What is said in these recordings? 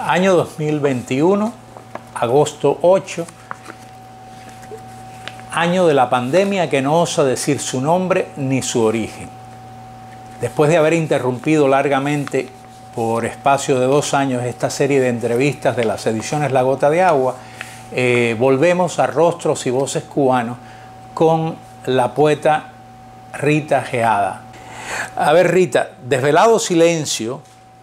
Año 2021, agosto 8, año de la pandemia que no osa decir su nombre ni su origen. Después de haber interrumpido largamente por espacio de 2 años esta serie de entrevistas de las ediciones La Gota de Agua, volvemos a Rostros y Voces Cubanos con la poeta Rita Tejada. A ver, Rita, Desvelado Silencio,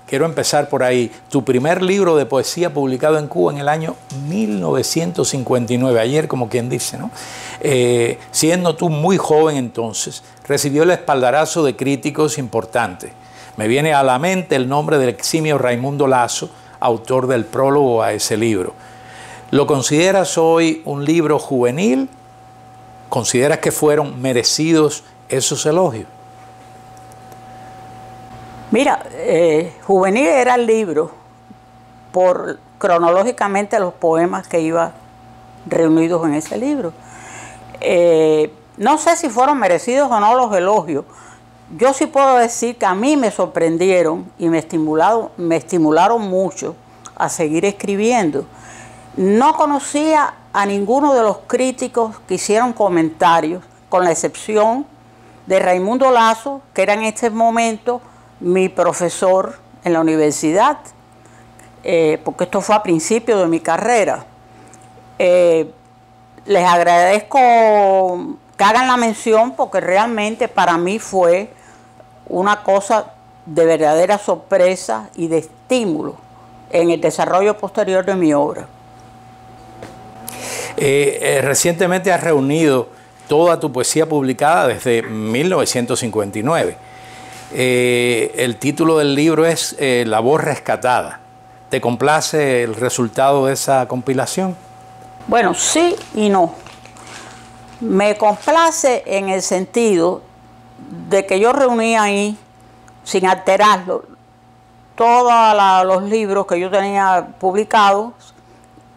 quiero empezar por ahí. Tu primer libro de poesía publicado en Cuba en el año 1959, ayer como quien dice, ¿no? Siendo tú muy joven entonces, recibió el espaldarazo de críticos importantes. Me viene a la mente el nombre del eximio Raimundo Lazo, autor del prólogo a ese libro. ¿Lo consideras hoy un libro juvenil? ¿Consideras que fueron merecidos esos elogios? Mira, juvenil era el libro por cronológicamente los poemas que iban reunidos en ese libro. No sé si fueron merecidos o no los elogios. Yo sí puedo decir que a mí me sorprendieron y me estimularon mucho a seguir escribiendo. No conocía a ninguno de los críticos que hicieron comentarios, con la excepción de Raimundo Lazo, que era en este momento mi profesor en la universidad, porque esto fue a principio de mi carrera. Les agradezco que hagan la mención porque realmente para mí fue una cosa de verdadera sorpresa y de estímulo en el desarrollo posterior de mi obra. Recientemente has reunido toda tu poesía publicada desde 1959. El título del libro es La voz rescatada. ¿Te complace el resultado de esa compilación? Bueno, sí y no. Me complace en el sentido de que yo reuní ahí, sin alterarlo, todos los libros que yo tenía publicados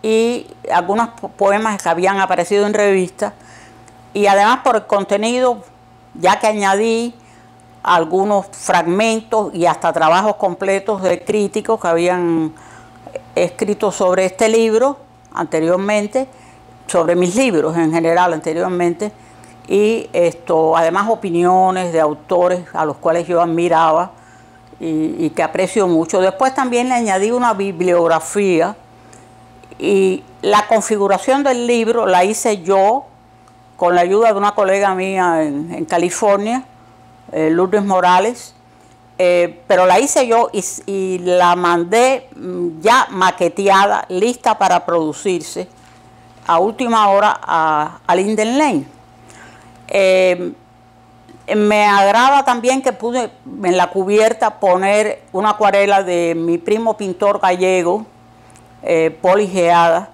y algunos poemas que habían aparecido en revistas, y además por el contenido, ya que añadí algunos fragmentos y hasta trabajos completos de críticos que habían escrito sobre este libro anteriormente, sobre mis libros en general anteriormente, y además opiniones de autores a los cuales yo admiraba y que aprecio mucho. Después también le añadí una bibliografía y la configuración del libro la hice yo con la ayuda de una colega mía en California, Lourdes Morales, pero la hice yo y la mandé ya maqueteada, lista para producirse a última hora a Linden Lane. Me agrada también que pude en la cubierta poner una acuarela de mi primo pintor gallego, Poli Tejada.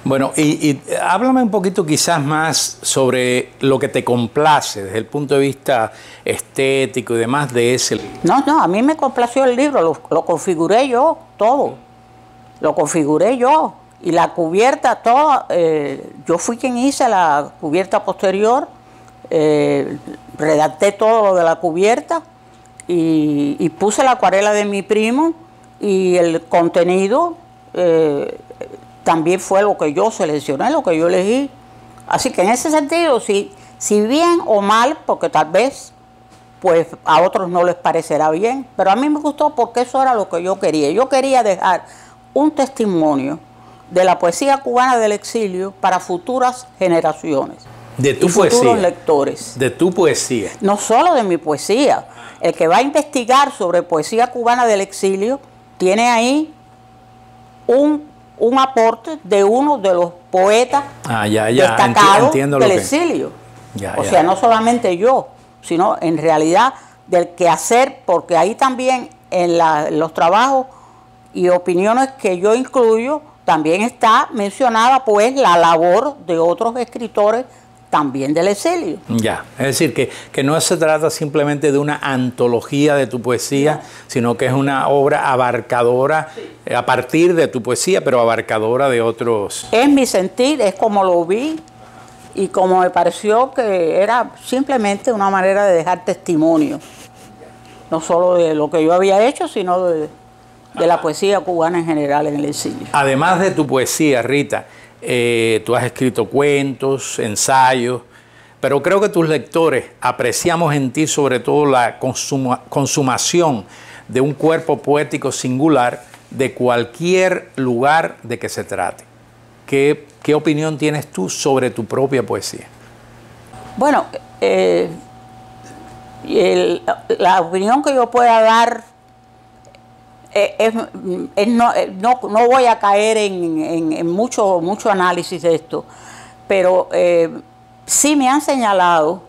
Bueno, y háblame un poquito quizás más sobre lo que te complace desde el punto de vista estético y demás de ese libro. No, a mí me complació el libro, lo configuré yo, todo. Lo configuré yo. Y la cubierta, toda, yo fui quien hice la cubierta posterior, redacté todo lo de la cubierta y puse la acuarela de mi primo y el contenido también fue lo que yo seleccioné, lo que yo elegí. Así que en ese sentido, si bien o mal, porque tal vez pues a otros no les parecerá bien, pero a mí me gustó porque eso era lo que yo quería. Yo quería dejar un testimonio de la poesía cubana del exilio para futuras generaciones. De tu poesía. Futuros lectores. De tu poesía. No solo de mi poesía. El que va a investigar sobre poesía cubana del exilio tiene ahí un aporte de uno de los poetas destacados del exilio. O sea, no solamente yo, sino en realidad del quehacer, porque ahí también en los trabajos y opiniones que yo incluyo, también está mencionada pues la labor de otros escritores también del exilio. Ya, es decir, que no se trata simplemente de una antología de tu poesía, sino que es una obra abarcadora, a partir de tu poesía, pero abarcadora de otros. Es mi sentir, es como lo vi y como me pareció que era simplemente una manera de dejar testimonio, no solo de lo que yo había hecho, sino de la poesía cubana en general en el exilio. Además de tu poesía, Rita, tú has escrito cuentos, ensayos, pero creo que tus lectores apreciamos en ti sobre todo la consumación de un cuerpo poético singular de cualquier lugar de que se trate. ¿Qué opinión tienes tú sobre tu propia poesía? Bueno, la opinión que yo pueda dar no voy a caer en mucho análisis de esto, pero sí me han señalado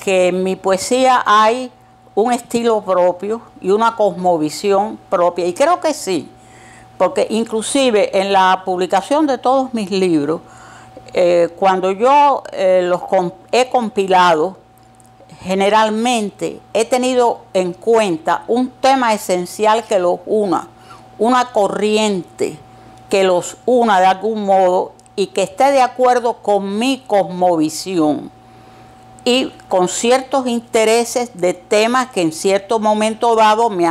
que en mi poesía hay un estilo propio y una cosmovisión propia, y creo que sí, porque inclusive en la publicación de todos mis libros, cuando yo los he compilado, generalmente he tenido en cuenta un tema esencial que los una, una corriente que los una de algún modo y que esté de acuerdo con mi cosmovisión y con ciertos intereses de temas que en cierto momento dado me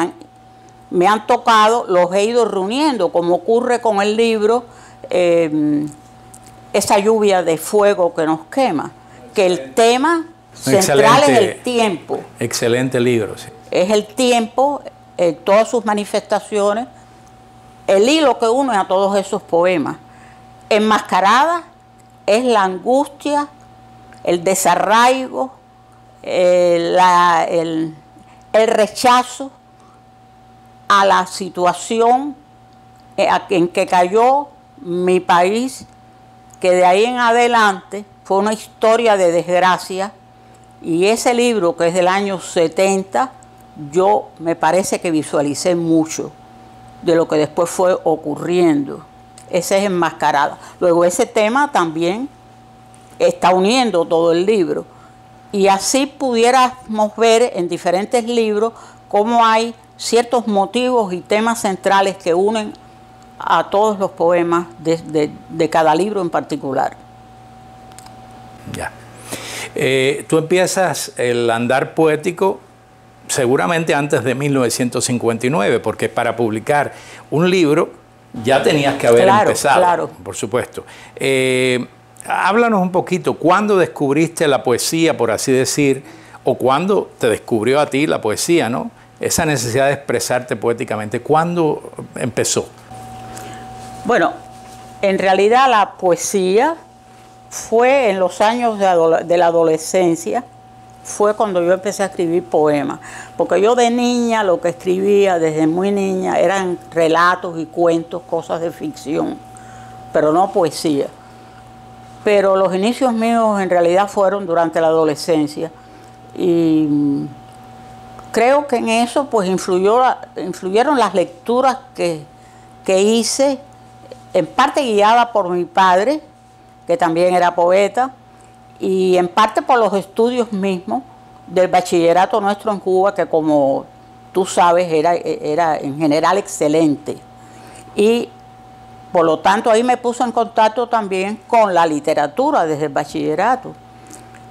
han tocado, los he ido reuniendo, como ocurre con el libro Esa lluvia de fuego que nos quema, que el tema central es el tiempo. Excelente libro, sí. Es el tiempo, todas sus manifestaciones, el hilo que une a todos esos poemas. Enmascarada es la angustia, el desarraigo, el rechazo a la situación en que cayó mi país, que de ahí en adelante fue una historia de desgracia. Y ese libro, que es del año 70, yo me parece que visualicé mucho de lo que después fue ocurriendo. Ese es Enmascarada. Luego ese tema también está uniendo todo el libro. Y así pudiéramos ver en diferentes libros cómo hay ciertos motivos y temas centrales que unen a todos los poemas de cada libro en particular. Ya. Tú empiezas el andar poético seguramente antes de 1959, porque para publicar un libro ya tenías que haber empezado, claro. Por supuesto. Háblanos un poquito, ¿cuándo descubriste la poesía, por así decir, o cuándo te descubrió a ti la poesía, ¿no? Esa necesidad de expresarte poéticamente, ¿cuándo empezó? Bueno, en realidad la poesía fue en los años de la adolescencia, fue cuando yo empecé a escribir poemas, porque yo de niña lo que escribía desde muy niña eran relatos y cuentos, cosas de ficción, pero no poesía. Pero los inicios míos en realidad fueron durante la adolescencia y creo que en eso pues influyeron las lecturas que hice, en parte guiada por mi padre, que también era poeta, y en parte por los estudios mismos del bachillerato nuestro en Cuba, que como tú sabes era en general excelente. Y por lo tanto ahí me puso en contacto también con la literatura desde el bachillerato,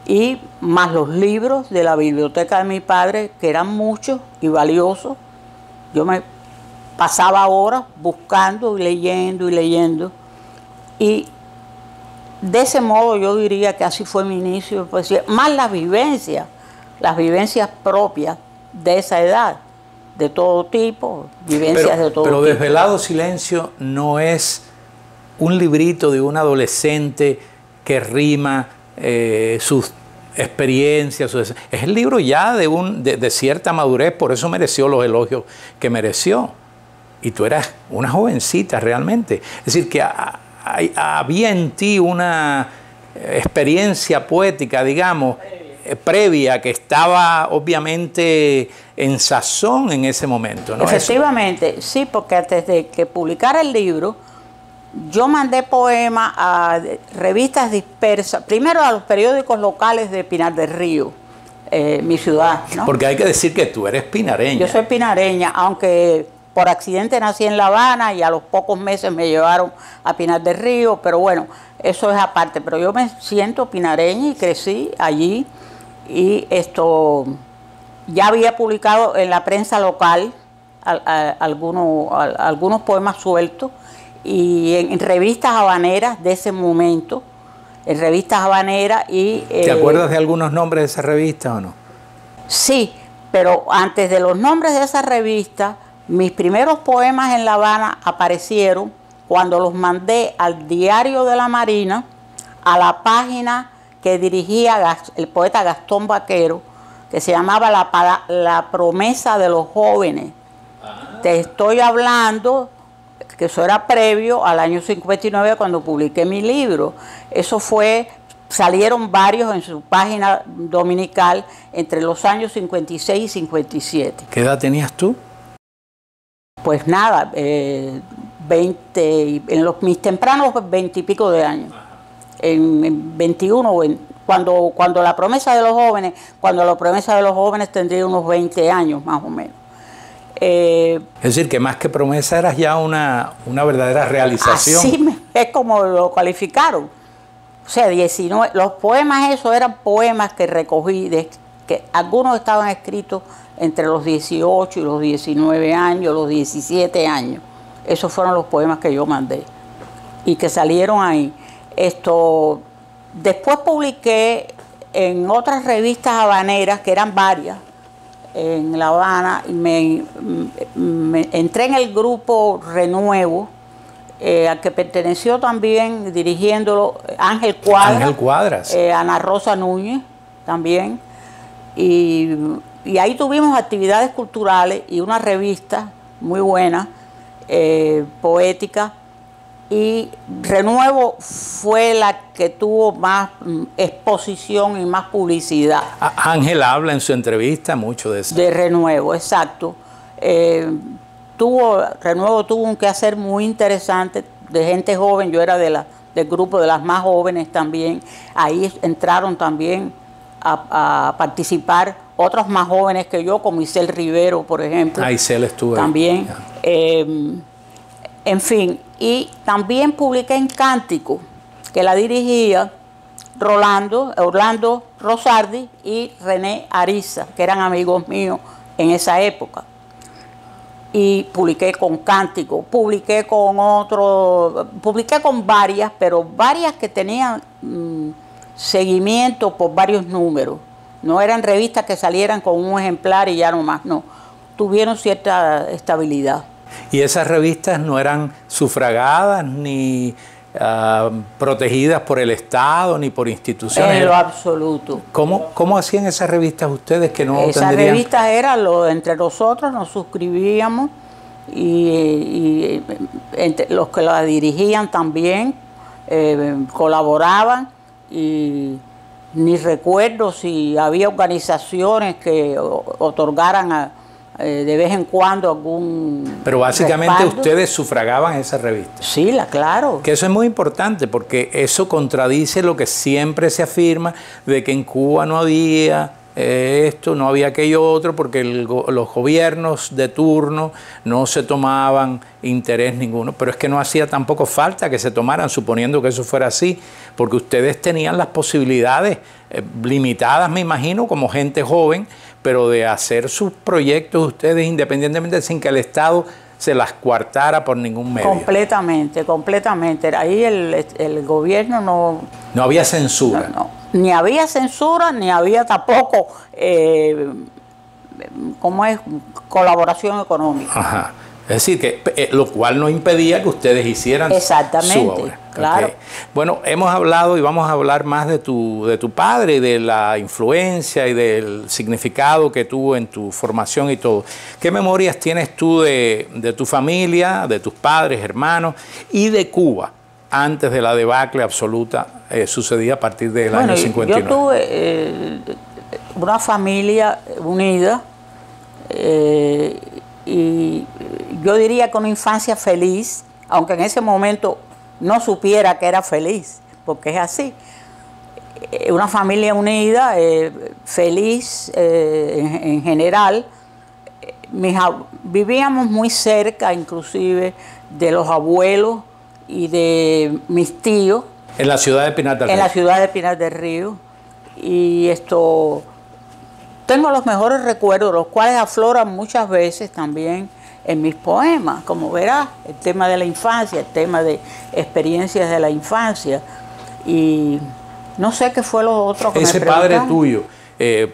y más los libros de la biblioteca de mi padre, que eran muchos y valiosos. Yo me pasaba horas buscando y leyendo, y de ese modo yo diría que así fue mi inicio, pues, más las vivencias propias de esa edad, de todo tipo, vivencias de todo tipo. Pero Desvelado Silencio no es un librito de un adolescente que rima sus experiencias, es el libro ya de cierta madurez, por eso mereció los elogios que mereció. Y tú eras una jovencita realmente. Es decir, que había en ti una experiencia poética, digamos, previa, que estaba obviamente en sazón en ese momento, ¿no? Efectivamente, sí, porque antes de que publicara el libro, yo mandé poemas a revistas dispersas, primero a los periódicos locales de Pinar del Río, mi ciudad, ¿no? Porque hay que decir que tú eres pinareña. Yo soy pinareña, aunque por accidente nací en La Habana y a los pocos meses me llevaron a Pinar del Río, pero bueno, eso es aparte. Pero yo me siento pinareña y crecí allí, y esto ya había publicado en la prensa local algunos poemas sueltos y en revistas habaneras de ese momento, en revistas habaneras y... ¿Te acuerdas de algunos nombres de esas revistas o no? Sí, pero antes de los nombres de esas revistas, mis primeros poemas en La Habana aparecieron cuando los mandé al Diario de la Marina, a la página que dirigía el poeta Gastón Vaquero, que se llamaba La Promesa de los Jóvenes. Te estoy hablando que eso era previo al año 59 cuando publiqué mi libro. Eso fue, salieron varios en su página dominical entre los años 56 y 57. ¿Qué edad tenías tú? Pues nada, 20, mis tempranos 20 y pico de años. En 21, cuando la promesa de los jóvenes, tendría unos 20 años más o menos. Es decir, que más que promesa eras ya una verdadera realización. Así es como lo calificaron. O sea, 19, los poemas esos eran poemas que recogí, que algunos estaban escritos entre los 18 y los 19 años, los 17 años. Esos fueron los poemas que yo mandé y que salieron ahí. Después publiqué en otras revistas habaneras, que eran varias, en La Habana, me entré en el grupo Renuevo, al que perteneció también, dirigiéndolo, Ángel Cuadras. Ana Rosa Núñez también. Y ahí tuvimos actividades culturales y una revista muy buena, poética. Y Renuevo fue la que tuvo más exposición y más publicidad. Ángel habla en su entrevista mucho de eso. De Renuevo, exacto. Renuevo tuvo un quehacer muy interesante de gente joven. Yo era del grupo de las más jóvenes también. Ahí entraron también a participar otros más jóvenes que yo, como Isel Rivero, por ejemplo. Isel estuvo también. En fin, y también publiqué en Cántico, que la dirigía Orlando Rosardi y René Ariza, que eran amigos míos en esa época. Y publiqué con Cántico, publiqué con varias, pero varias que tenían seguimiento por varios números. No eran revistas que salieran con un ejemplar y ya no más, no. Tuvieron cierta estabilidad. ¿Y esas revistas no eran sufragadas ni protegidas por el Estado ni por instituciones? En lo absoluto. ¿Cómo hacían esas revistas ustedes que no esas tendrían? Revistas eran entre nosotros, nos suscribíamos y entre los que la dirigían también colaboraban, y ni recuerdo si había organizaciones que otorgaran de vez en cuando algún... Pero básicamente respaldo. Ustedes sufragaban esas revistas. Sí, claro. Que eso es muy importante porque eso contradice lo que siempre se afirma de que en Cuba no había esto, no había aquello otro, porque los gobiernos de turno no se tomaban interés ninguno. Pero es que no hacía tampoco falta que se tomaran, suponiendo que eso fuera así, porque ustedes tenían las posibilidades limitadas, me imagino, como gente joven, pero de hacer sus proyectos ustedes independientemente, sin que el Estado se las coartara por ningún medio. Completamente. Ahí el gobierno no... No había censura. No. Ni había censura, ni había tampoco, colaboración económica. Ajá. Es decir, que lo cual no impedía que ustedes hicieran su obra. Claro. Okay. Bueno, hemos hablado y vamos a hablar más de tu padre y de la influencia y del significado que tuvo en tu formación y todo. ¿Qué memorias tienes tú de tu familia, de tus padres, hermanos y de Cuba antes de la debacle absoluta sucedida a partir del año 59? Yo tuve una familia unida y yo diría que una infancia feliz, aunque en ese momento no supiera que era feliz, porque es así. Una familia unida, feliz en general. Vivíamos muy cerca, inclusive, de los abuelos y de mis tíos. En la ciudad de Pinar del Río. En la ciudad de Pinar del Río. Y tengo los mejores recuerdos, los cuales afloran muchas veces también en mis poemas, como verás, el tema de la infancia, el tema de experiencias de la infancia. Y no sé qué fue lo otro que ese me padre tuyo,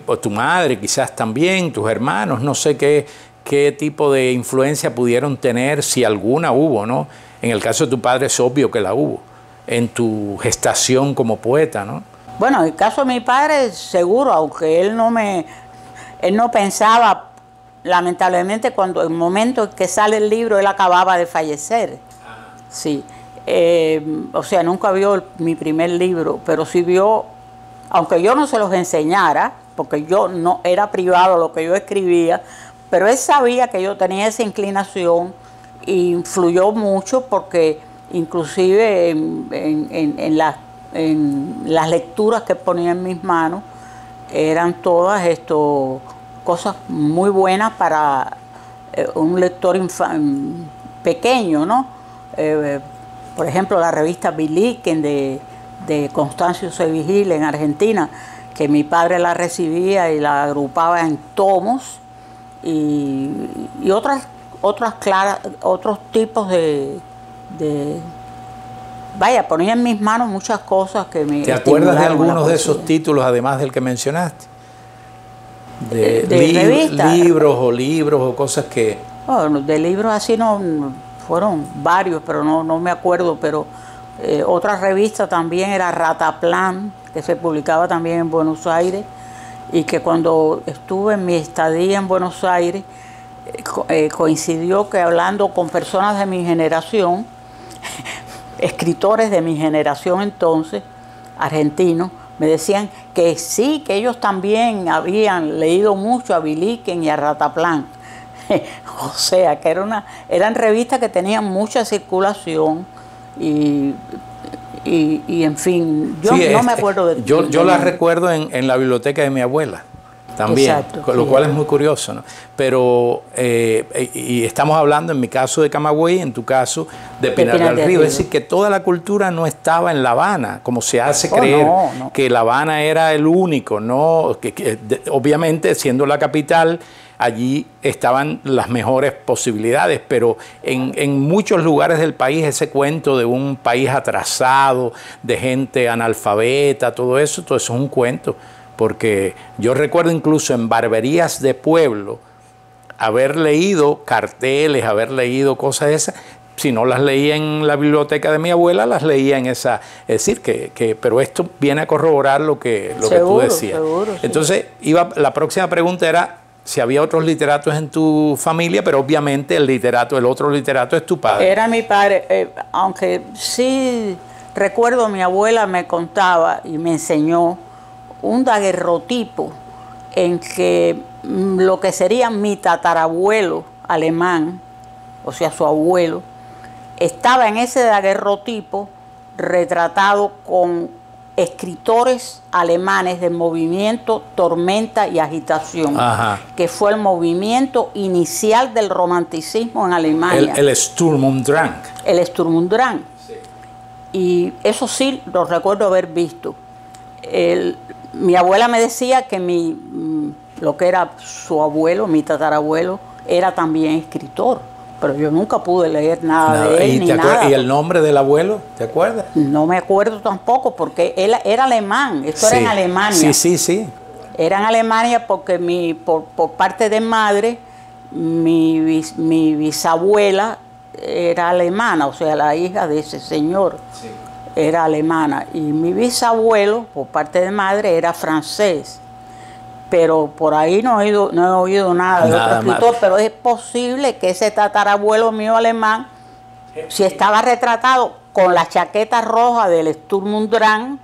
o tu madre quizás también, tus hermanos, no sé qué tipo de influencia pudieron tener, si alguna hubo, ¿no? En el caso de tu padre es obvio que la hubo, en tu gestación como poeta, ¿no? Bueno, en el caso de mi padre, seguro, aunque él no pensaba, lamentablemente, cuando en el momento en que sale el libro, él acababa de fallecer. Sí. O sea, nunca vio mi primer libro, pero sí vio, aunque yo no se los enseñara, porque yo no era privado lo que yo escribía, pero él sabía que yo tenía esa inclinación y influyó mucho porque inclusive en las lecturas que ponía en mis manos eran todas cosas muy buenas para un lector pequeño, ¿no? Por ejemplo, la revista Biliken de Constancio C. Vigil en Argentina, que mi padre la recibía y la agrupaba en tomos, y otros tipos vaya, ponía en mis manos muchas cosas que me... ¿Te acuerdas de algunos de esos títulos, además del que mencionaste? Libros o cosas que... Bueno, de libros así no, fueron varios, pero no me acuerdo, pero otra revista también era Rataplan, que se publicaba también en Buenos Aires, y que cuando estuve en mi estadía en Buenos Aires, coincidió que hablando con personas de mi generación, escritores de mi generación entonces, argentinos, me decían que sí, que ellos también habían leído mucho a Biliken y a Rataplan. O sea, que eran revistas que tenían mucha circulación y en fin, yo sí, no me acuerdo de... Yo las recuerdo en la biblioteca de mi abuela también. Exacto, con lo cual es muy curioso, ¿no? Pero, y estamos hablando en mi caso de Camagüey, en tu caso de Pinar del Río. Es decir, que toda la cultura no estaba en La Habana, como se hace creer que La Habana era el único, ¿no? Obviamente, siendo la capital, allí estaban las mejores posibilidades, pero en muchos lugares del país ese cuento de un país atrasado, de gente analfabeta, todo eso es un cuento. Porque yo recuerdo incluso en barberías de pueblo haber leído carteles, haber leído cosas de esas. Si no las leía en la biblioteca de mi abuela, las leía en esa. Es decir, pero esto viene a corroborar lo que tú decías. Seguro, sí. Entonces, la próxima pregunta era si había otros literatos en tu familia, pero obviamente el otro literato es tu padre. Era mi padre, aunque sí recuerdo mi abuela me contaba y me enseñó un daguerrotipo en que lo que sería mi tatarabuelo alemán, o sea, su abuelo, estaba en ese daguerrotipo retratado con escritores alemanes del movimiento Tormenta y Agitación, que fue el movimiento inicial del romanticismo en Alemania. El Sturm und Drang. El Sturm und Drang. Sí. Y eso sí lo recuerdo haber visto. Mi abuela me decía que lo que era su abuelo, mi tatarabuelo, era también escritor, pero yo nunca pude leer nada de él ni nada. ¿Y el nombre del abuelo? ¿Te acuerdas? No me acuerdo tampoco, porque él era alemán, esto era en Alemania. Sí. Era en Alemania porque por parte de madre, mi bisabuela era alemana, o sea, la hija de ese señor. Sí. Era alemana, y mi bisabuelo, por parte de madre, era francés. Pero por ahí no he oído nada de otro escritor, pero es posible que ese tatarabuelo mío alemán, si estaba retratado con la chaqueta roja del Sturm und Drang,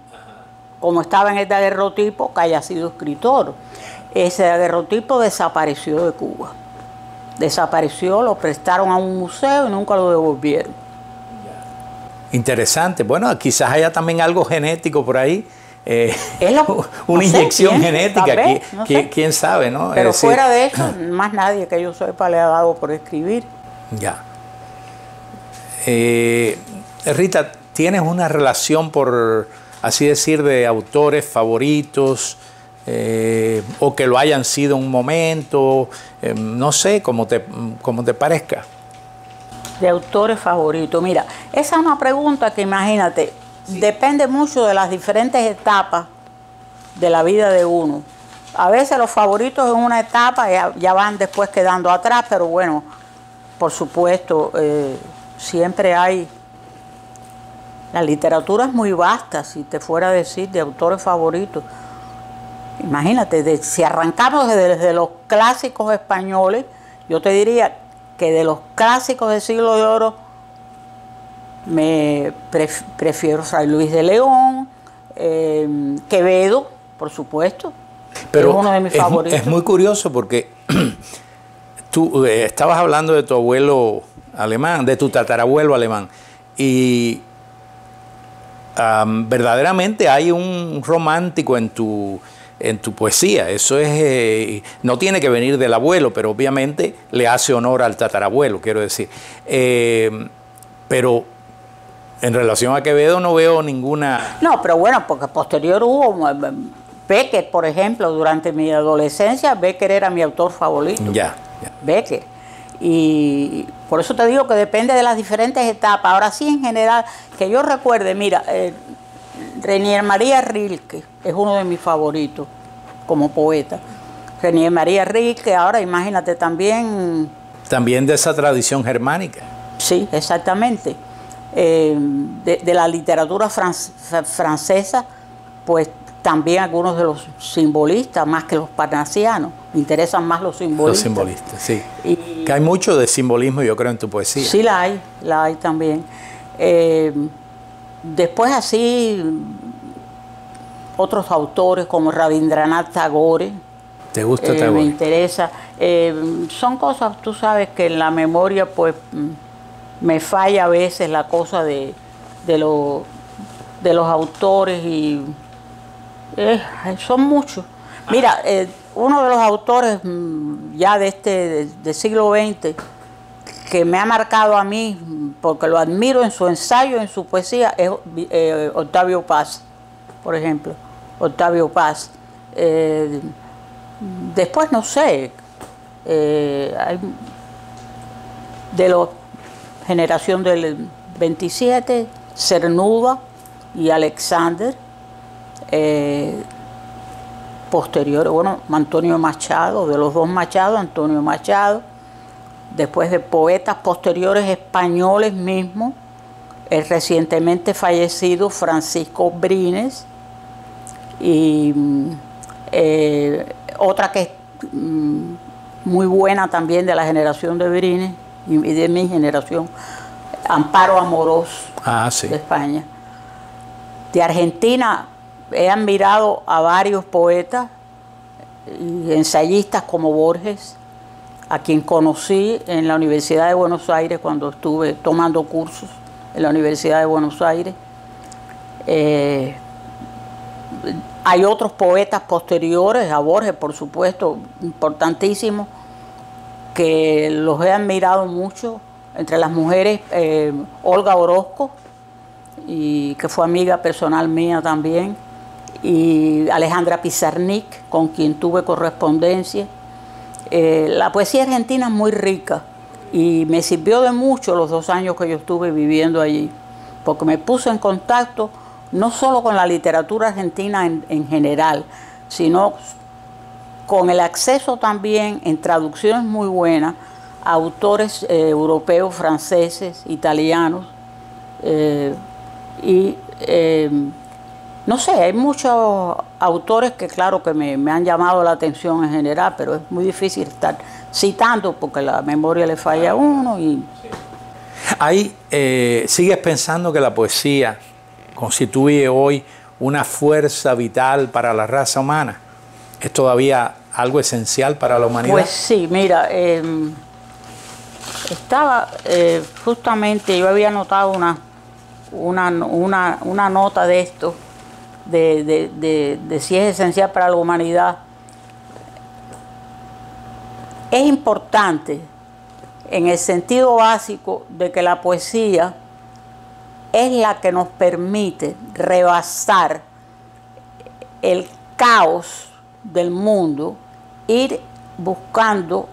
como estaba en el daguerrotipo, que haya sido escritor. Ese daguerrotipo desapareció de Cuba. Desapareció, lo prestaron a un museo y nunca lo devolvieron. Interesante. Bueno, quizás haya también algo genético por ahí. Una inyección genética. ¿Quién sabe, no? Pero fuera de eso, más nadie que yo sepa le ha dado por escribir. Ya. Rita, ¿tienes una relación, por así decir, de autores favoritos o que lo hayan sido un momento, no sé, como te parezca. De autores favoritos. Mira, esa es una pregunta que imagínate, depende mucho de las diferentes etapas de la vida de uno. A veces los favoritos en una etapa ya van después quedando atrás, pero bueno, por supuesto, siempre hay... La literatura es muy vasta, si te fuera a decir, de autores favoritos. Imagínate, si arrancamos desde los clásicos españoles, yo te diría que de los clásicos del siglo de oro, prefiero Fray Luis de León, Quevedo, por supuesto, pero es uno de mis favoritos. Es muy curioso porque tú estabas hablando de tu abuelo alemán, de tu tatarabuelo alemán, y verdaderamente hay un romántico en tu poesía. Eso es, no tiene que venir del abuelo, pero obviamente le hace honor al tatarabuelo, quiero decir. Pero en relación a Quevedo no veo ninguna... No, pero bueno, porque posterior hubo Becker, por ejemplo, durante mi adolescencia, Becker era mi autor favorito. Ya. Becker. Y por eso te digo que depende de las diferentes etapas. Ahora sí, en general, que yo recuerde, mira, Rainer Maria Rilke es uno de mis favoritos como poeta. Rainer Maria Rilke, ahora imagínate también... También de esa tradición germánica. Sí, exactamente. De la literatura francesa, pues también algunos de los simbolistas, más que los parnasianos. Me interesan más los simbolistas. Los simbolistas, sí. Que hay mucho de simbolismo, yo creo, en tu poesía. Sí, la hay también. Después así, otros autores como Rabindranath Tagore. ¿Te gusta Tagore? Me interesa. Son cosas, tú sabes, que en la memoria pues me falla a veces la cosa de los autores y son muchos. Mira, uno de los autores ya del siglo XX que me ha marcado a mí, porque lo admiro en su ensayo, en su poesía, es Octavio Paz, por ejemplo. Octavio Paz. Después, no sé, hay de la generación del 27, Cernuda y Alexander. Posterior, bueno, Antonio Machado, de los dos Machado, Antonio Machado. Después de poetas posteriores españoles mismos, el recientemente fallecido Francisco Brines, y otra que es muy buena también de la generación de Brines y de mi generación, Amparo Amorós, sí, de España. De Argentina he admirado a varios poetas y ensayistas como Borges, a quien conocí en la Universidad de Buenos Aires cuando estuve tomando cursos en la Universidad de Buenos Aires. Hay otros poetas posteriores a Borges, por supuesto, importantísimos, que los he admirado mucho. Entre las mujeres, Olga Orozco, y que fue amiga personal mía también, y Alejandra Pizarnik, con quien tuve correspondencia. La poesía argentina es muy rica y me sirvió de mucho los 2 años que yo estuve viviendo allí, porque me puso en contacto no solo con la literatura argentina en general, sino con el acceso también en traducciones muy buenas a autores europeos, franceses, italianos, no sé, hay muchos autores que claro que me han llamado la atención en general, pero es muy difícil estar citando porque la memoria le falla a uno. ¿Sigues pensando que la poesía constituye hoy una fuerza vital para la raza humana? ¿Es todavía algo esencial para la humanidad? Pues sí, mira, justamente yo había notado una nota de esto, de si es esencial para la humanidad. Es importante en el sentido básico de que la poesía es la que nos permite rebasar el caos del mundo, ir buscando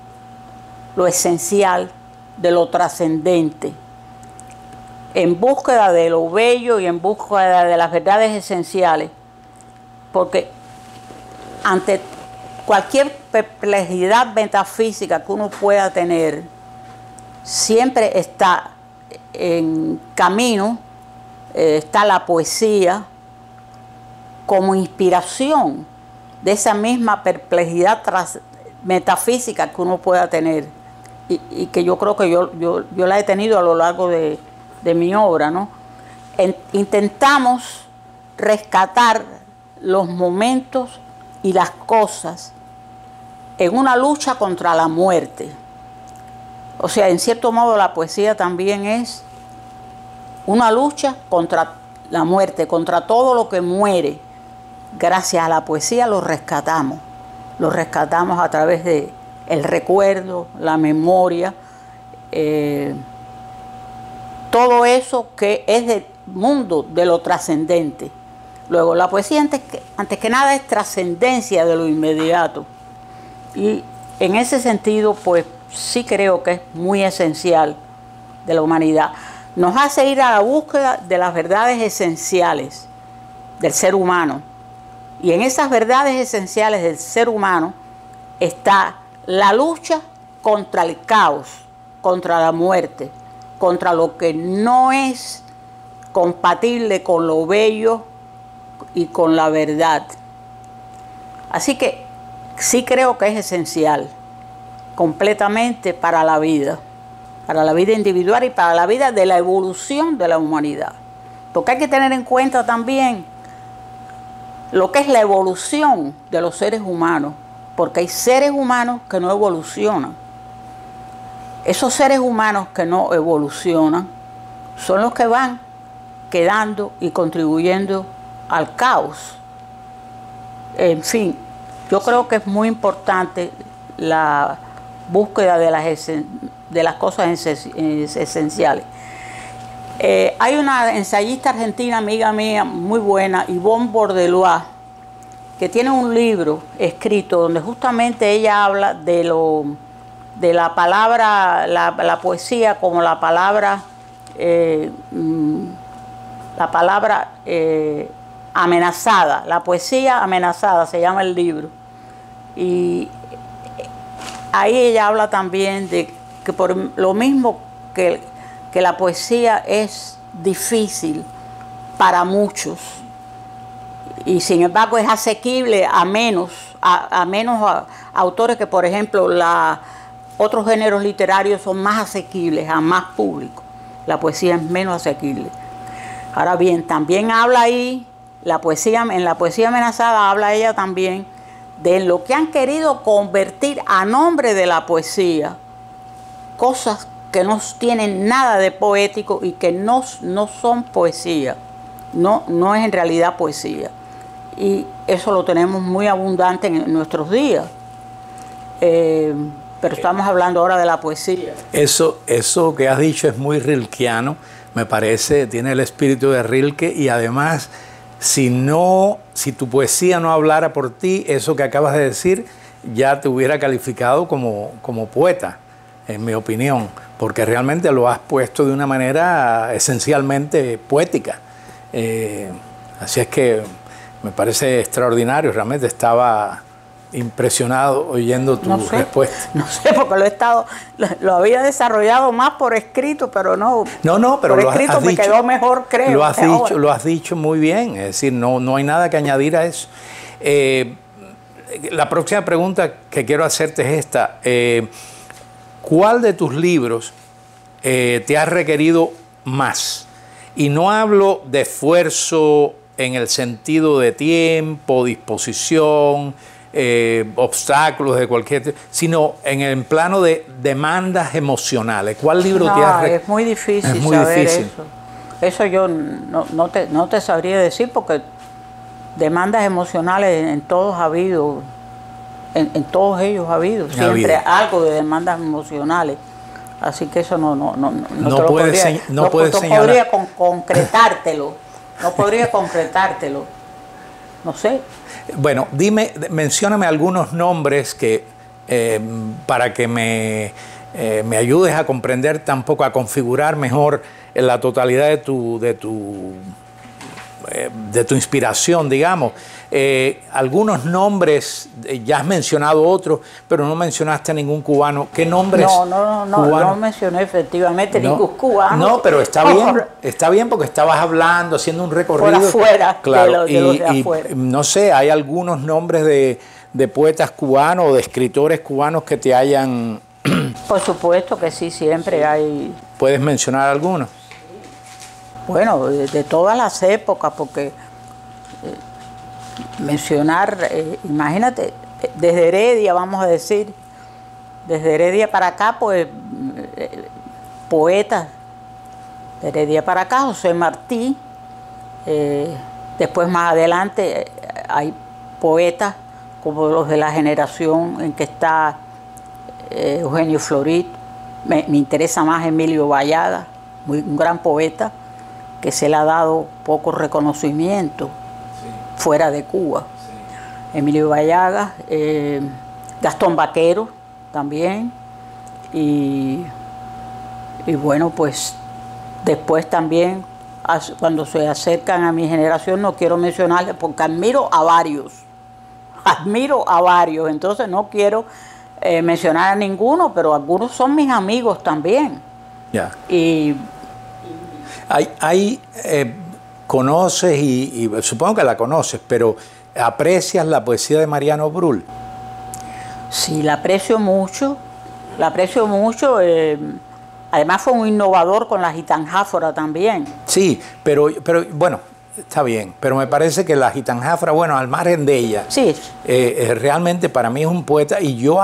lo esencial de lo trascendente, en búsqueda de lo bello y en búsqueda de las verdades esenciales, porque ante cualquier perplejidad metafísica que uno pueda tener, siempre está en camino, está la poesía como inspiración de esa misma perplejidad metafísica que uno pueda tener, y que yo creo que yo la he tenido a lo largo de mi obra, ¿no? Intentamos rescatar los momentos y las cosas en una lucha contra la muerte. O sea, en cierto modo la poesía también es una lucha contra la muerte, contra todo lo que muere. Gracias a la poesía lo rescatamos a través de el recuerdo, la memoria, todo eso que es del mundo de lo trascendente. Luego, la poesía antes que nada es trascendencia de lo inmediato. Y en ese sentido, pues sí creo que es muy esencial de la humanidad. Nos hace ir a la búsqueda de las verdades esenciales del ser humano. Y en esas verdades esenciales del ser humano está la lucha contra el caos, contra la muerte, contra lo que no es compatible con lo bello y con la verdad. Así que sí creo que es esencial completamente para la vida individual y para la vida de la evolución de la humanidad. Porque hay que tener en cuenta también lo que es la evolución de los seres humanos, porque hay seres humanos que no evolucionan. Esos seres humanos que no evolucionan son los que van quedando y contribuyendo al caos. En fin, yo creo que es muy importante la búsqueda de las cosas esenciales. Hay una ensayista argentina, amiga mía, muy buena, Yvonne Bordelois, que tiene un libro escrito donde justamente ella habla de la palabra, la poesía como la palabra amenazada, la poesía amenazada se llama el libro. Y ahí ella habla también de que por lo mismo que la poesía es difícil para muchos y sin embargo es asequible a menos autores que, por ejemplo, otros géneros literarios son más asequibles a más público. La poesía es menos asequible. Ahora bien, también habla ahí, en la poesía amenazada habla ella también de lo que han querido convertir a nombre de la poesía, cosas que no tienen nada de poético y que no son poesía, no es en realidad poesía. Y eso lo tenemos muy abundante en nuestros días. Pero estamos hablando ahora de la poesía. Eso que has dicho es muy rilkeano, me parece, tiene el espíritu de Rilke, y además, si tu poesía no hablara por ti, eso que acabas de decir ya te hubiera calificado como poeta, en mi opinión, porque realmente lo has puesto de una manera esencialmente poética. Así es que me parece extraordinario, realmente estaba impresionado oyendo tu respuesta. No sé, porque lo había desarrollado más por escrito, pero no. Pero por escrito me quedó mejor, creo. Lo has dicho muy bien, es decir, no hay nada que añadir a eso. La próxima pregunta que quiero hacerte es esta. ¿Cuál de tus libros te ha requerido más? Y no hablo de esfuerzo en el sentido de tiempo, disposición, obstáculos de cualquier tipo, sino en el plano de demandas emocionales. ¿Cuál libro te ha requerido? Es muy difícil saber eso. Eso yo no te sabría decir, porque demandas emocionales en todos ha habido. En todos ellos ha habido siempre algo de demandas emocionales, así que eso no podría concretártelo, no sé. Bueno, mencióname algunos nombres que para que me ayudes a comprender tampoco, a configurar mejor la totalidad de tu inspiración, digamos. Algunos nombres, ya has mencionado otros, pero no mencionaste a ningún cubano. ¿Qué nombres? No mencioné efectivamente ningún cubano. No, pero está bien porque estabas hablando, haciendo un recorrido. Por afuera, claro, de los de afuera. No sé, ¿hay algunos nombres de poetas cubanos o de escritores cubanos que te hayan...? Por supuesto que sí, siempre hay. ¿Puedes mencionar algunos? Bueno, de todas las épocas, porque mencionar, imagínate, desde Heredia, vamos a decir, desde Heredia para acá, pues, poetas, de Heredia para acá, José Martí, después más adelante hay poetas como los de la generación en que está Eugenio Florit, me interesa más Emilio Vallaga, un gran poeta, que se le ha dado poco reconocimiento fuera de Cuba. Sí. Emilio Vallaga, Gastón Vaquero también, y bueno, pues después también, cuando se acercan a mi generación, no quiero mencionarles porque admiro a varios, entonces no quiero mencionar a ninguno, pero algunos son mis amigos también. Ya. Y conoces y supongo que la conoces, pero ¿aprecias la poesía de Mariano Brull? Sí, la aprecio mucho. Además fue un innovador con la gitanjáfora también. Sí, pero bueno, está bien, pero me parece que la gitanjáfora, bueno, al margen de ella, sí. Realmente para mí es un poeta, y yo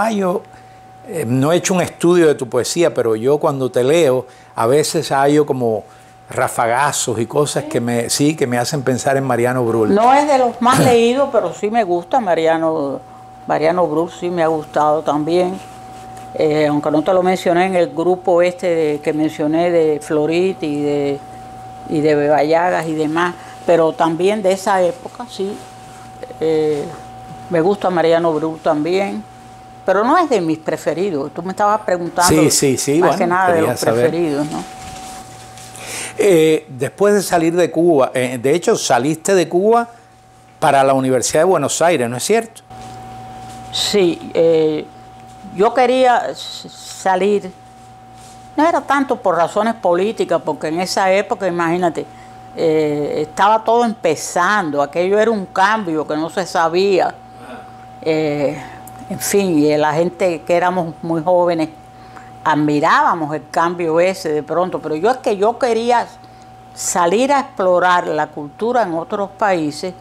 no he hecho un estudio de tu poesía, pero yo cuando te leo, a veces hallo como rafagazos y cosas que me hacen pensar en Mariano Brull. No es de los más leídos, pero sí me gusta Mariano Brull, sí me ha gustado también. Aunque no te lo mencioné en el grupo que mencioné de Florit y de Vallagas y demás, pero también de esa época, sí. Me gusta Mariano Brull también, pero no es de mis preferidos. Tú me estabas preguntando sí, más que nada de los preferidos, ¿no? Después de salir de Cuba, de hecho saliste de Cuba para la Universidad de Buenos Aires, ¿no es cierto? Sí, yo quería salir, no era tanto por razones políticas, porque en esa época, imagínate, estaba todo empezando, aquello era un cambio que no se sabía, en fin, y la gente que éramos muy jóvenes admirábamos el cambio ese de pronto, pero yo quería salir a explorar la cultura en otros países,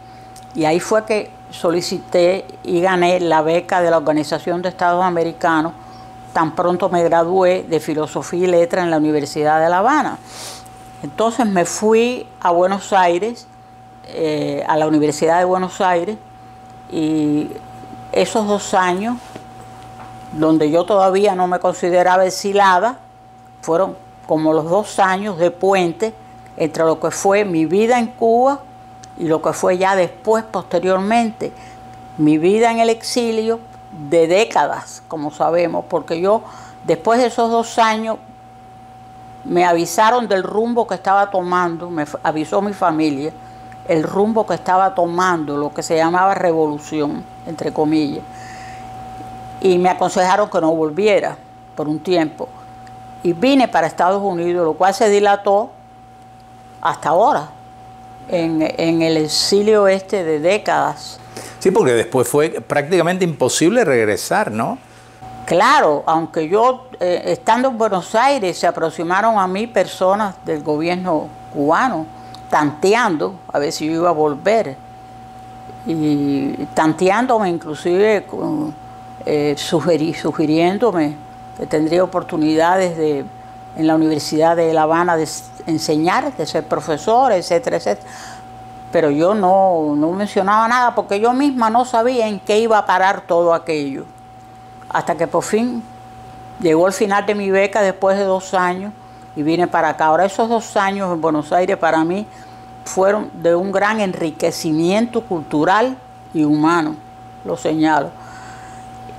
y ahí fue que solicité y gané la beca de la Organización de Estados Americanos tan pronto me gradué de Filosofía y Letras en la Universidad de La Habana. Entonces me fui a Buenos Aires, a la Universidad de Buenos Aires, y esos 2 años donde yo todavía no me consideraba exilada, fueron como los 2 años de puente entre lo que fue mi vida en Cuba y lo que fue ya después, posteriormente, mi vida en el exilio de décadas, como sabemos, porque yo, después de esos 2 años, me avisaron del rumbo que estaba tomando, me avisó mi familia, el rumbo que estaba tomando, lo que se llamaba revolución, entre comillas. Y me aconsejaron que no volviera por un tiempo. Y vine para Estados Unidos, lo cual se dilató hasta ahora, en el exilio de décadas. Sí, porque después fue prácticamente imposible regresar, ¿no? Claro, aunque yo, estando en Buenos Aires, se aproximaron a mí personas del gobierno cubano, tanteando a ver si yo iba a volver. Y tanteándome inclusive... sugiriéndome que tendría oportunidades en la Universidad de La Habana de enseñar, de ser profesor, etcétera, etcétera. Pero yo no mencionaba nada porque yo misma no sabía en qué iba a parar todo aquello. Hasta que por fin llegó el final de mi beca después de 2 años y vine para acá. Ahora esos 2 años en Buenos Aires para mí fueron de un gran enriquecimiento cultural y humano, lo señalo.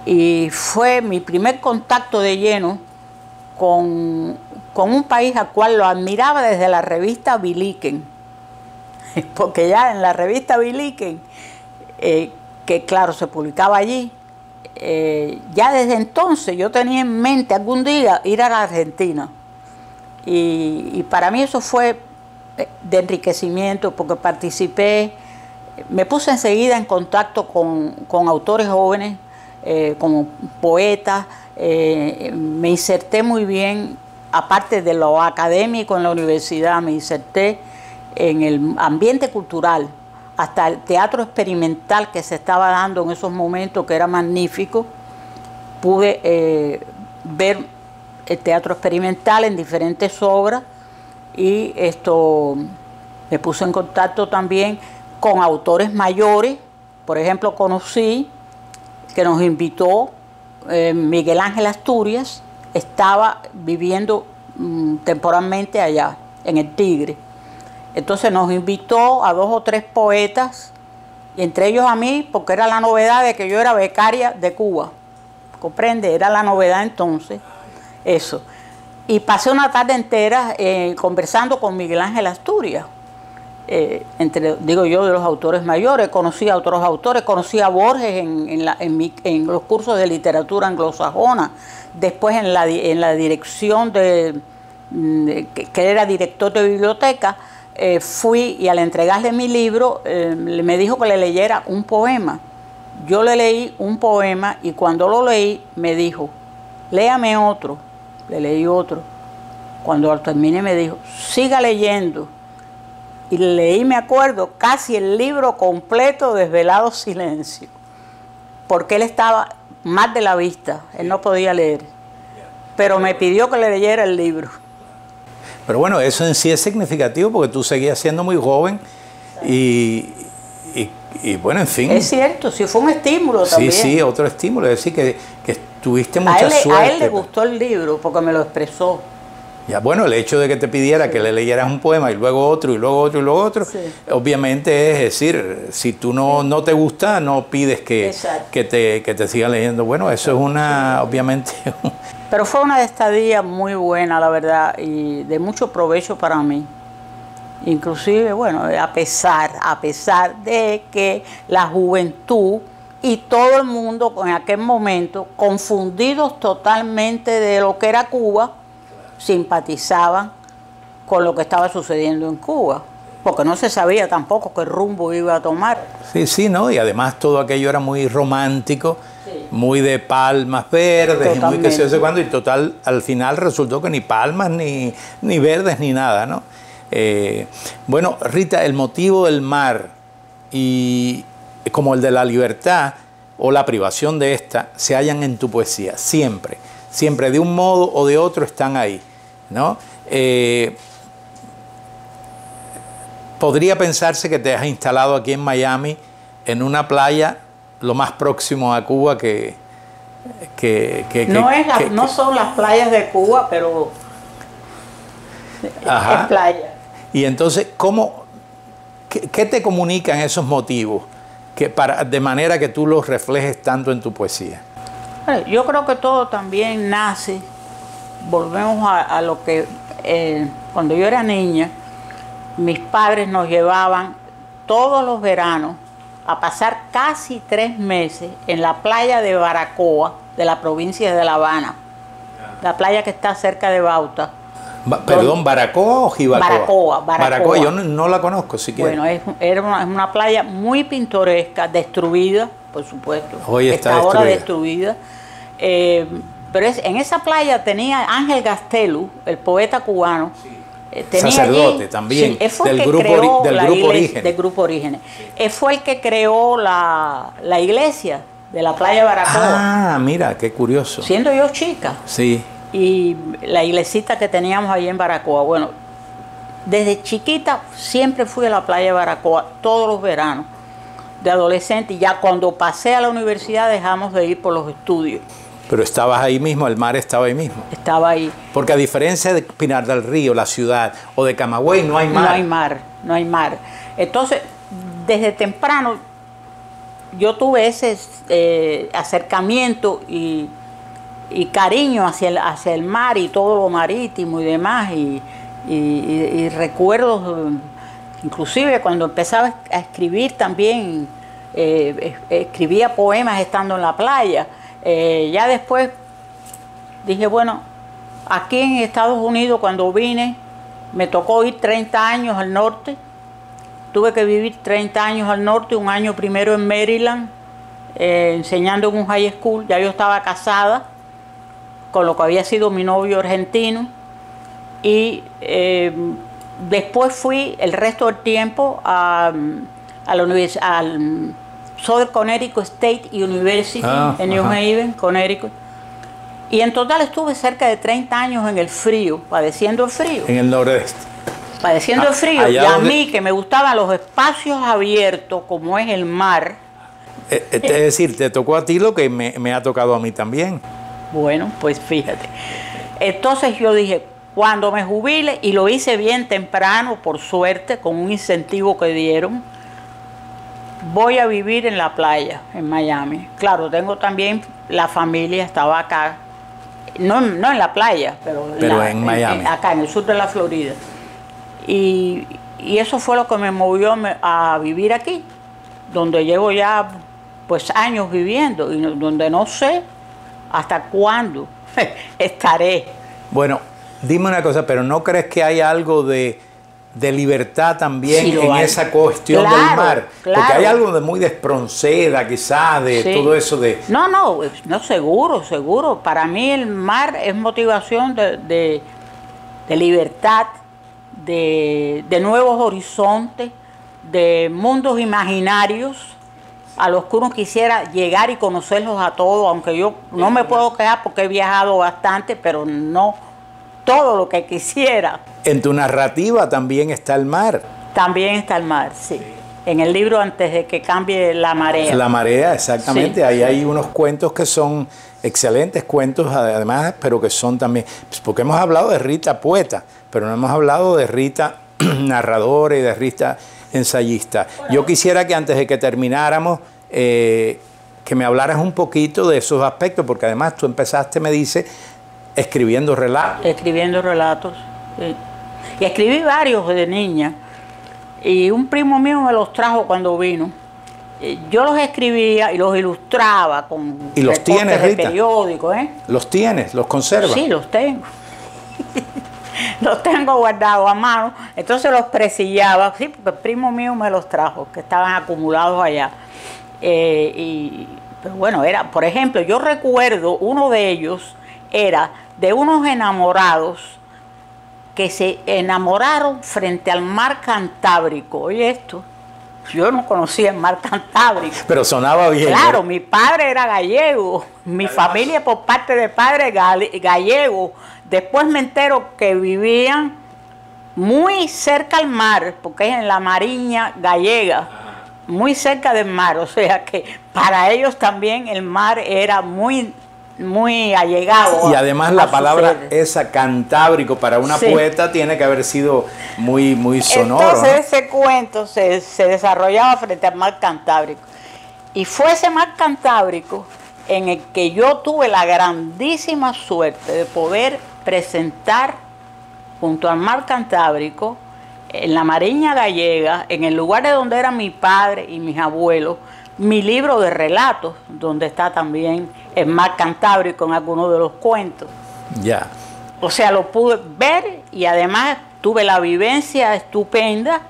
Y fue mi primer contacto de lleno con un país al cual lo admiraba desde la revista Billiken, porque ya en la revista Billiken, que claro, se publicaba allí, ya desde entonces yo tenía en mente algún día ir a la Argentina. Y para mí eso fue de enriquecimiento, porque participé, me puse enseguida en contacto con autores jóvenes, como poetas, me inserté muy bien, aparte de lo académico en la universidad, me inserté en el ambiente cultural, hasta el teatro experimental que se estaba dando en esos momentos, que era magnífico. Pude ver el teatro experimental en diferentes obras y me puse en contacto también con autores mayores. Por ejemplo, conocí que nos invitó Miguel Ángel Asturias, estaba viviendo temporalmente allá, en el Tigre. Entonces nos invitó a 2 o 3 poetas, y entre ellos a mí, porque era la novedad de que yo era becaria de Cuba. ¿Comprende? Era la novedad entonces, eso. Y pasé una tarde entera conversando con Miguel Ángel Asturias. Digo yo, de los autores mayores, conocí a otros autores, conocí a Borges en los cursos de literatura anglosajona, después en la dirección que era director de biblioteca, fui y al entregarle mi libro, me dijo que le leyera un poema. Yo le leí un poema y cuando lo leí me dijo, léame otro. Le leí otro. Cuando lo terminé me dijo, siga leyendo. Y leí, me acuerdo, casi el libro completo, Desvelado Silencio, porque él estaba mal de la vista, él no podía leer, pero me pidió que le leyera el libro. Pero bueno, eso en sí es significativo porque tú seguías siendo muy joven y bueno, en fin. Es cierto, sí fue un estímulo también. Sí, otro estímulo, es decir, que tuviste mucha suerte. A él le gustó el libro porque me lo expresó. Ya, bueno, el hecho de que te pidiera que le leyeras un poema y luego otro y luego otro y luego otro, obviamente es decir, si tú no te gusta, no pides que te sigan leyendo. Bueno, eso es obviamente. Pero fue una estadía muy buena, la verdad, y de mucho provecho para mí. Inclusive, bueno, a pesar de que la juventud y todo el mundo en aquel momento, confundidos totalmente de lo que era Cuba, simpatizaban con lo que estaba sucediendo en Cuba, porque no se sabía tampoco qué rumbo iba a tomar. Sí, ¿no? Y además todo aquello era muy romántico, muy de palmas verdes, y muy que sé cuándo, y total, al final resultó que ni palmas, ni verdes, ni nada, ¿no? Bueno, Rita, el motivo del mar y como el de la libertad o la privación de esta se hallan en tu poesía, siempre de un modo o de otro están ahí, ¿no? Podría pensarse que te has instalado aquí en Miami, en una playa lo más próximo a Cuba no son las playas de Cuba, pero es playa. Y entonces, ¿qué te comunican esos motivos de manera que tú los reflejes tanto en tu poesía? Yo creo que todo también nace, volvemos a lo que cuando yo era niña, mis padres nos llevaban todos los veranos a pasar casi 3 meses en la playa de Baracoa, de la provincia de La Habana, la playa que está cerca de Bauta. Perdón, ¿Baracoa o Jibacoa? Baracoa. Yo no la conozco siquiera. Bueno, es una playa muy pintoresca, destruida, por supuesto. Hoy está ahora destruida. Pero en esa playa tenía Ángel Gastelu, el poeta cubano. Tenía sacerdote allí, también, del grupo Orígenes. Él fue el que creó la iglesia de la playa de Baracoa. Ah, mira, qué curioso. Siendo yo chica. Sí. Y la iglesita que teníamos allí en Baracoa. Bueno, desde chiquita siempre fui a la playa de Baracoa todos los veranos de adolescente, y ya cuando pasé a la universidad dejamos de ir por los estudios. Pero estabas ahí mismo, el mar estaba ahí mismo. Estaba ahí. Porque a diferencia de Pinar del Río, la ciudad, o de Camagüey, no hay mar. No hay mar, no hay mar. Entonces, desde temprano, yo tuve ese acercamiento y cariño hacia el mar y todo lo marítimo y demás. Y recuerdos, inclusive cuando empezaba a escribir también, escribía poemas estando en la playa. Ya después dije, bueno, aquí en Estados Unidos cuando vine, me tocó ir 30 años al norte. Tuve que vivir 30 años al norte, un año primero en Maryland, enseñando en un high school. Ya yo estaba casada con lo que había sido mi novio argentino. Y después fui el resto del tiempo a la universidad, al Southern Connecticut State University en New Haven, Connecticut. Y en total estuve cerca de 30 años en el frío, padeciendo el frío. En el nordeste. Padeciendo el frío. Y a mí, que me gustaban los espacios abiertos, como es el mar. Es decir, te tocó a ti lo que me ha tocado a mí también. Bueno, pues fíjate. Entonces yo dije, cuando me jubile, y lo hice bien temprano, por suerte, con un incentivo que dieron, voy a vivir en la playa, en Miami. Claro, tengo también la familia, estaba acá, no en la playa, pero en Miami. Acá, en el sur de la Florida. Y eso fue lo que me movió a vivir aquí, donde llevo ya pues años viviendo y donde no sé hasta cuándo estaré. Bueno, dime una cosa, pero ¿no crees que hay algo de libertad también en esa cuestión del mar? Claro. Porque hay algo de muy de Espronceda, quizás, de todo eso de... No, seguro. Para mí el mar es motivación de libertad, de nuevos horizontes, de mundos imaginarios a los que uno quisiera llegar y conocerlos a todos, aunque yo no me puedo quejar porque he viajado bastante, pero no todo lo que quisiera. En tu narrativa también está el mar. También está el mar, sí. En el libro Antes de que cambie la marea. La marea, exactamente. Sí. Ahí hay unos cuentos que son excelentes cuentos, además, pero que son también... Pues porque hemos hablado de Rita poeta, pero no hemos hablado de Rita narradora y de Rita ensayista. Yo quisiera que antes de que termináramos, que me hablaras un poquito de esos aspectos, porque además tú empezaste, me dice, escribiendo relatos. Escribiendo relatos, sí. Y escribí varios de niña. Y un primo mío me los trajo cuando vino. Yo los escribía y los ilustraba con ¿Y los tienes, de Rita? periódico, ¿eh? ¿Los tienes? ¿Los conservas? Sí, los tengo. Los tengo guardados a mano. Entonces los presillaba, sí, porque el primo mío me los trajo, que estaban acumulados allá. Pero bueno, era, por ejemplo, yo recuerdo, uno de ellos era de unos enamorados que se enamoraron frente al mar Cantábrico. Oye esto, yo no conocía el mar Cantábrico. Pero sonaba bien. Claro, mi padre era gallego, mi familia por parte de padre gallego. Después me entero que vivían muy cerca al mar, porque es en la Mariña gallega, muy cerca del mar. O sea que para ellos también el mar era muy allegado. Y además la palabra esa cantábrico para una poeta tiene que haber sido muy sonoro. Entonces, ¿no? ese cuento se desarrollaba frente al mar Cantábrico. Y fue ese mar Cantábrico en el que yo tuve la grandísima suerte de poder presentar junto al mar Cantábrico, en la Mariña gallega, en el lugar de donde era mi padre y mis abuelos, mi libro de relatos, donde está también el mar Cantábrico en algunos de los cuentos. Ya. O sea, lo pude ver y además tuve la vivencia estupenda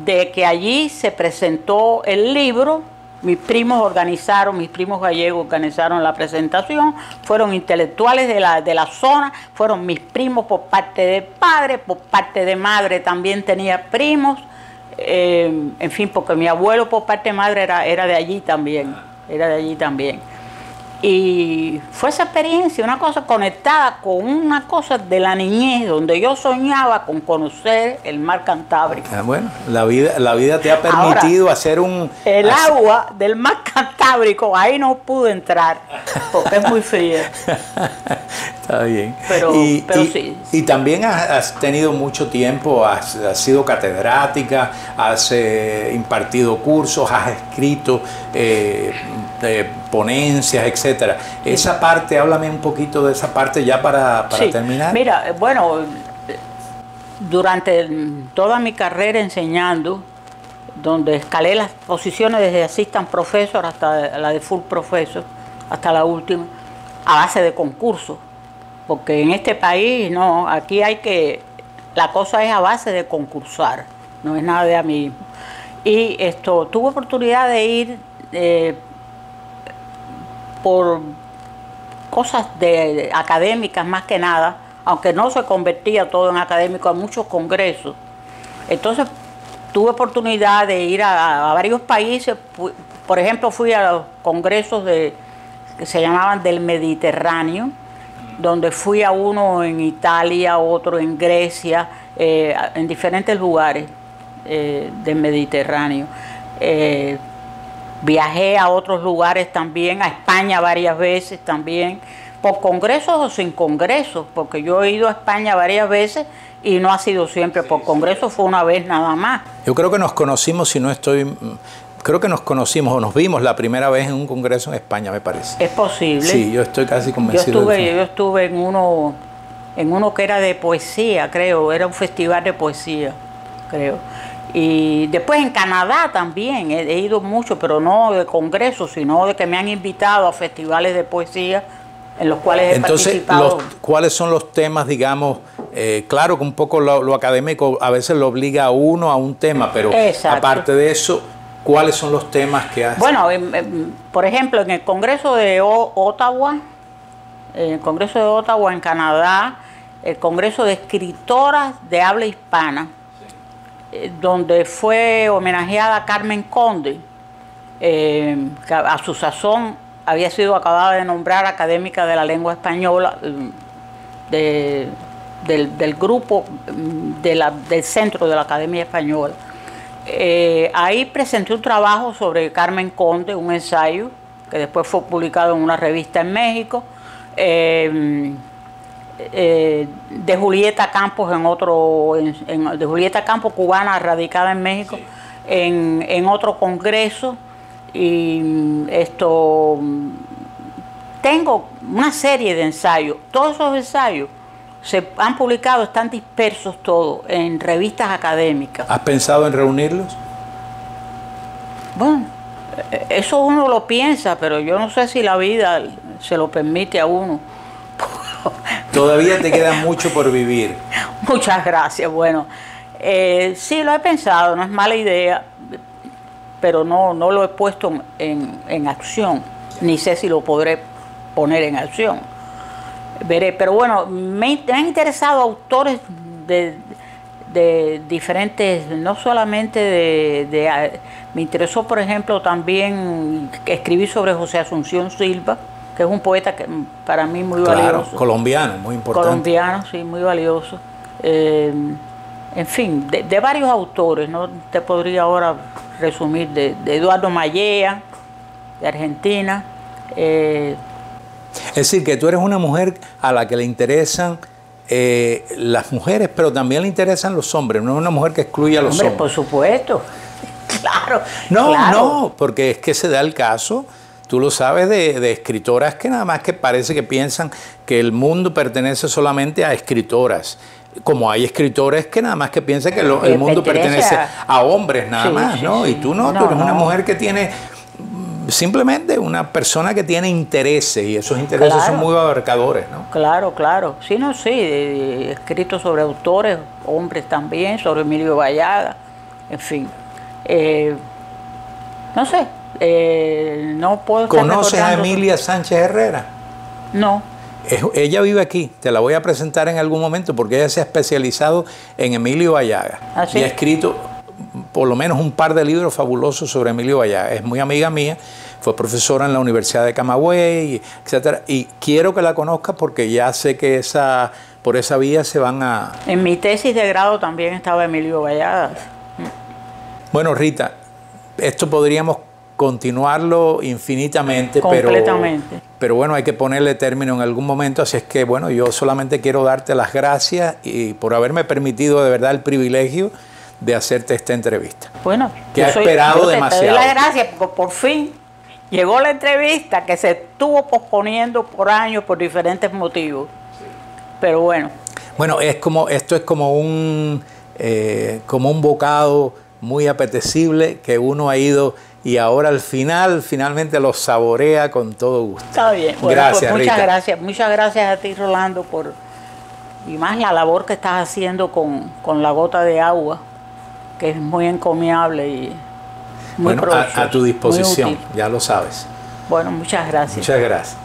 de que allí se presentó el libro. Mis primos gallegos organizaron la presentación, fueron intelectuales de la zona, fueron mis primos por parte de padre, por parte de madre también tenía primos. En fin, porque mi abuelo por parte de madre era de allí también, Y fue esa experiencia, una cosa conectada con una cosa de la niñez, donde yo soñaba con conocer el mar Cantábrico. Bueno, la vida te ha permitido ahora, hacer un... El agua del mar Cantábrico, ahí no pude entrar, porque es muy fría. Está bien. Pero sí. Y también has tenido mucho tiempo, has sido catedrática, has impartido cursos, has escrito ponencias, etcétera. Sí. Esa parte, háblame un poquito de esa parte ya para sí. terminar. Mira, bueno, durante toda mi carrera enseñando, donde escalé las posiciones desde assistant professor hasta la de full professor, hasta la última, a base de concursos. Porque en este país, no, aquí la cosa es a base de concursar, no es nada de a mí mismo. Y tuve oportunidad de ir por cosas académicas más que nada, aunque no se convertía todo en académico, a muchos congresos. Entonces tuve oportunidad de ir a varios países. Por ejemplo, fui a los congresos que se llamaban del Mediterráneo, donde fui a uno en Italia, otro en Grecia, en diferentes lugares del Mediterráneo. Viajé a otros lugares también, a España varias veces también, por congresos o sin congresos, porque yo he ido a España varias veces y no ha sido siempre por congresos, fue una vez nada más. Yo creo que nos conocimos, si no estoy... Creo que nos conocimos o nos vimos la primera vez en un congreso en España, me parece. Es posible. Sí, yo estoy casi convencido. Yo estuve en uno que era de poesía, creo, era un festival de poesía, creo. Y después en Canadá también, he ido mucho, pero no de congresos, sino de que me han invitado a festivales de poesía en los cuales he participado. ¿Cuáles son los temas, digamos? Claro que un poco lo académico a veces lo obliga a uno a un tema, pero exacto. Aparte de eso, ¿cuáles son los temas que has...? Bueno, por ejemplo, en el Congreso de Ottawa, en Canadá, el Congreso de Escritoras de Habla Hispana, donde fue homenajeada Carmen Conde, que a su sazón había sido acabada de nombrar académica de la lengua española del grupo del centro de la Academia Española. Ahí presenté un trabajo sobre Carmen Conde, un ensayo que después fue publicado en una revista en México, de Julieta Campos de Julieta Campos, cubana radicada en México, sí. en otro congreso. Y tengo una serie de ensayos. Todos esos ensayos se han publicado, están dispersos todos en revistas académicas. ¿Has pensado en reunirlos? Bueno, eso uno lo piensa, pero yo no sé si la vida se lo permite a uno. Todavía te queda mucho por vivir. Muchas gracias. Bueno, sí lo he pensado, no es mala idea, pero no lo he puesto en acción, ni sé si lo podré poner en acción. Veré, pero bueno, me han interesado autores de diferentes, no solamente me interesó, por ejemplo, también escribir sobre José Asunción Silva, que es un poeta que para mí muy valioso. Colombiano, muy importante. Colombiano, sí, muy valioso. En fin, de varios autores, no te podría ahora resumir, de Eduardo Mallea, de Argentina. Es decir, que tú eres una mujer a la que le interesan las mujeres, pero también le interesan los hombres, no es una mujer que excluye a los hombres. Por supuesto, claro. No, claro. No, porque es que se da el caso, tú lo sabes, de escritoras que nada más que parece que piensan que el mundo pertenece solamente a escritoras. Como hay escritores que nada más que piensan que el mundo pertenece a hombres nada más, ¿no? Sí. Y tú no, tú eres una mujer que tiene simplemente una persona que tiene intereses y esos intereses son muy abarcadores, ¿no? Claro, claro. Sí, no, sí, he escrito sobre autores, hombres también, sobre Emilio Vallaga, en fin. No sé, no puedo... ¿Conoces a Emilia Sánchez Herrera? No. Ella vive aquí, te la voy a presentar en algún momento porque ella se ha especializado en Emilio Vallaga. ¿Ah, sí? Y ha escrito por lo menos un par de libros fabulosos sobre Emilio Vallaga. Es muy amiga mía, fue profesora en la Universidad de Camagüey, etcétera. Y quiero que la conozcas porque ya sé que por esa vía se van a... En mi tesis de grado también estaba Emilio Valladas. Bueno, Rita, esto podríamos continuarlo infinitamente, completamente. Pero bueno, hay que ponerle término en algún momento, así es que bueno, yo solamente quiero darte las gracias y por haberme permitido de verdad el privilegio de hacerte esta entrevista. Bueno, que ha esperado demasiado. Te doy las gracias porque por fin llegó la entrevista que se estuvo posponiendo por años por diferentes motivos. Pero bueno. Bueno, esto es como un bocado muy apetecible que uno ha ido y ahora al finalmente lo saborea con todo gusto. Está bien. Bueno, gracias, pues Rita. Muchas gracias a ti, Rolando, y más la labor que estás haciendo con la gota de agua, que es muy encomiable y muy provechosa. A tu disposición, ya lo sabes. Bueno, muchas gracias. Muchas gracias.